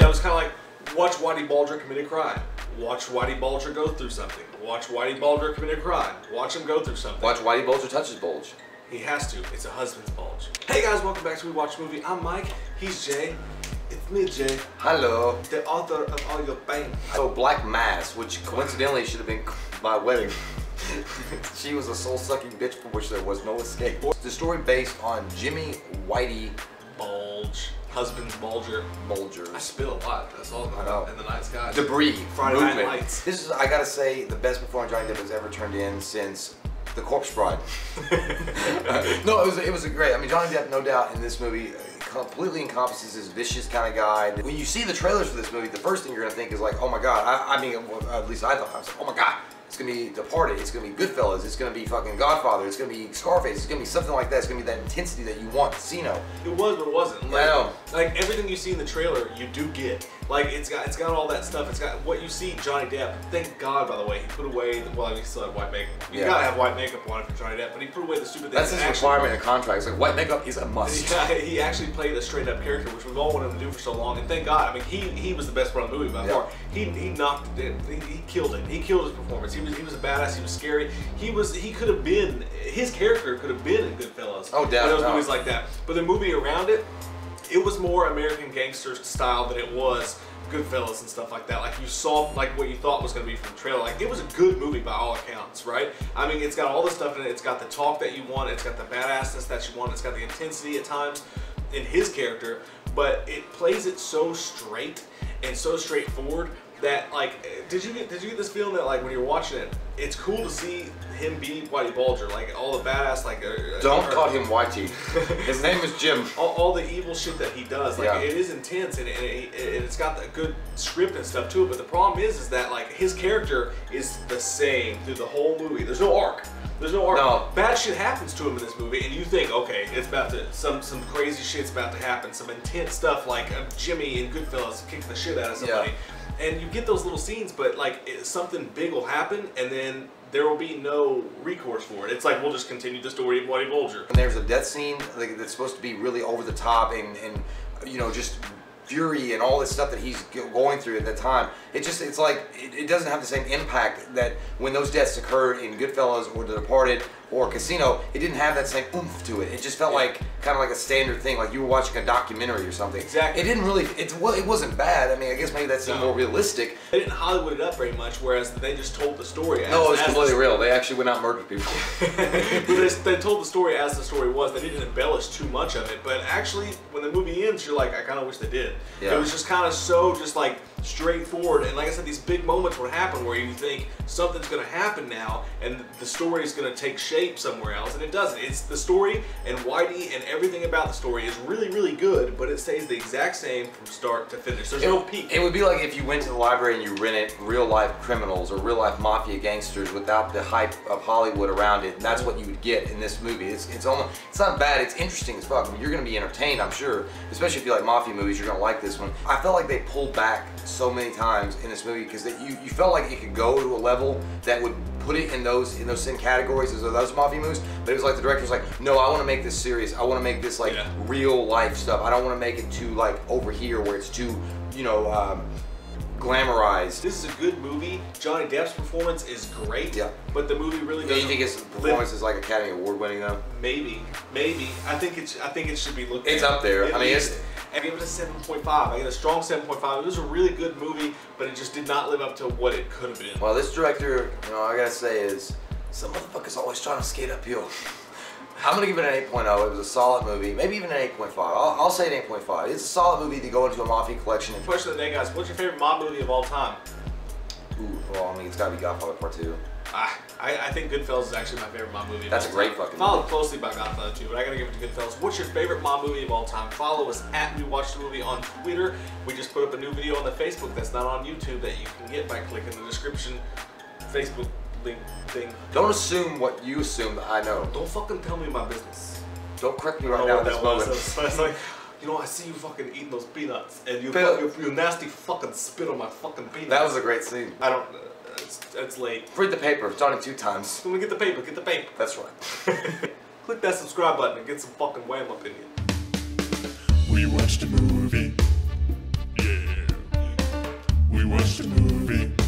That was kind of like, watch Whitey Bulger commit a crime. Watch Whitey Bulger go through something. Watch Whitey Bulger commit a crime. Watch him go through something. Watch Whitey Bulger touch his bulge. He has to. It's a husband's bulge. Hey guys, welcome back to We Watch Movie. I'm Mike. He's Jay. It's me, Jay. Hello. The author of all your pain. So Black Mass, which coincidentally should have been my wedding. She was a soul-sucking bitch from which there was no escape. The story based on Jimmy Whitey Bulge. Husband's Bulger. Bulgers. I spill a lot. That's all I know. in the night sky. Debris. Friday movement. Night Lights. This is, I gotta say, the best performance Johnny Depp has ever turned in since The Corpse Bride. No, it was a great. I mean, Johnny Depp, no doubt, in this movie completely encompasses this vicious kind of guy. When you see the trailers for this movie, the first thing you're gonna think is like, oh my god. I mean, at least I thought, I was like, oh my god. It's gonna be Departed, it's gonna be Goodfellas, it's gonna be fucking Godfather, it's gonna be Scarface, it's gonna be something like that. It's gonna be that intensity that you want Casino. It was, but it wasn't. Like, I know. Like everything you see in the trailer, you do get. Like it's got all that stuff. It's got what you see. Johnny Depp. Thank God, by the way, he put away. Well, he still had white makeup. You gotta have white makeup on it for Johnny Depp, but he put away the stupid things. That's his requirement in contract. It's like white makeup is a must. Yeah, he actually played a straight up character, which we've all wanted him to do for so long. And thank God. I mean, he was the best part of the movie by far. He knocked it. He killed it. He killed his performance. He was a badass. He was scary. He could have been. His character could have been in Goodfellas. Oh, definitely. Those movies like that. But the movie around it, it was more American Gangster style than it was Goodfellas and stuff like that. Like you saw like what you thought was going to be from the trailer. Like it was a good movie by all accounts, right? I mean, it's got all the stuff in it. It's got the talk that you want. It's got the badassness that you want. It's got the intensity at times in his character, but it plays it so straight and so straightforward that like, did you get this feeling that like when you're watching it, it's cool to see him be Whitey Bulger, like all the badass like. Don't call him Whitey. His name is Jim. All the evil shit that he does, like it is intense and it's got a good script and stuff to it. But the problem is that like his character is the same through the whole movie. There's no arc. There's no arc. No. Bad shit happens to him in this movie, and you think, okay, it's about to some crazy shit's about to happen, some intense stuff like Jimmy in Goodfellas kicking the shit out of somebody. Yeah. And you get those little scenes, but like something big will happen, and then there will be no recourse for it. It's like we'll just continue the story of Whitey Bulger. And there's a death scene like, that's supposed to be really over the top and you know, just fury and all this stuff that he's going through at that time. It's like it doesn't have the same impact that when those deaths occurred in Goodfellas or The Departed or Casino. It didn't have that same oomph to it. It just felt like kind of like a standard thing, like you were watching a documentary or something. Exactly. It didn't really. It wasn't bad. I mean, I guess maybe that seemed more realistic. They didn't Hollywood it up very much, whereas they just told the story. No, it was completely real. They actually went out and murdered people. But they told the story as the story was. They didn't embellish too much of it. But actually, when the movie ends, you're like, I kind of wish they did. Yeah. It was just kind of so just like straightforward, and like I said, these big moments would happen where you think something's going to happen now and the story is going to take shape somewhere else, and it doesn't. It's the story, and Whitey and everything about the story is really, really good, but it stays the exact same from start to finish. There's no peak. It would be like if you went to the library and you rented real life criminals or real life mafia gangsters without the hype of Hollywood around it, and that's what you would get in this movie. It's not bad, it's interesting as fuck. I mean, you're going to be entertained, I'm sure, especially if you like mafia movies. You're going to like this one. I felt like they pulled back so many times in this movie because you felt like it could go to a level that would put it in those same categories as those mafia movies, but it was like the director was like, no, I want to make this serious. I want to make this like real life stuff. I don't want to make it too like over here where it's too, you know, glamorized. This is a good movie. Johnny Depp's performance is great. Yeah. But the movie really doesn't. Do you think his performance is like Academy Award winning though? Maybe. I think it should be looked at. It's up there. I mean, I give it a 7.5. I get a strong 7.5. It was a really good movie, but it just did not live up to what it could have been. Well, this director, you know, I gotta say is, some motherfuckers always trying to skate uphill. I'm gonna give it an 8.0. It was a solid movie, maybe even an 8.5. I'll say an 8.5. It's a solid movie to go into a mafia collection. Question of the day, guys. What's your favorite mob movie of all time? Ooh, well, I mean, it's gotta be Godfather Part 2. I think Goodfellas is actually my favorite mob movie. That's a great fucking movie. Followed closely by Godfather 2, but I gotta give it to Goodfellas. What's your favorite mob movie of all time? Follow us at We Watch the Movie on Twitter. We just put up a new video on the Facebook that's not on YouTube that you can get by clicking the description Facebook link thing. Don't assume what you assume that I know. Don't fucking tell me my business. Don't correct me right now at this moment. It's like, you know, I see you fucking eating those peanuts, and you nasty fucking spit on my fucking peanuts. That was a great scene. I don't. It's late. Read the paper. It's on it 2 times. When we get the paper, get the paper. That's right. Click that subscribe button and get some fucking wham up in you. We watched a movie. Yeah. we watched a movie.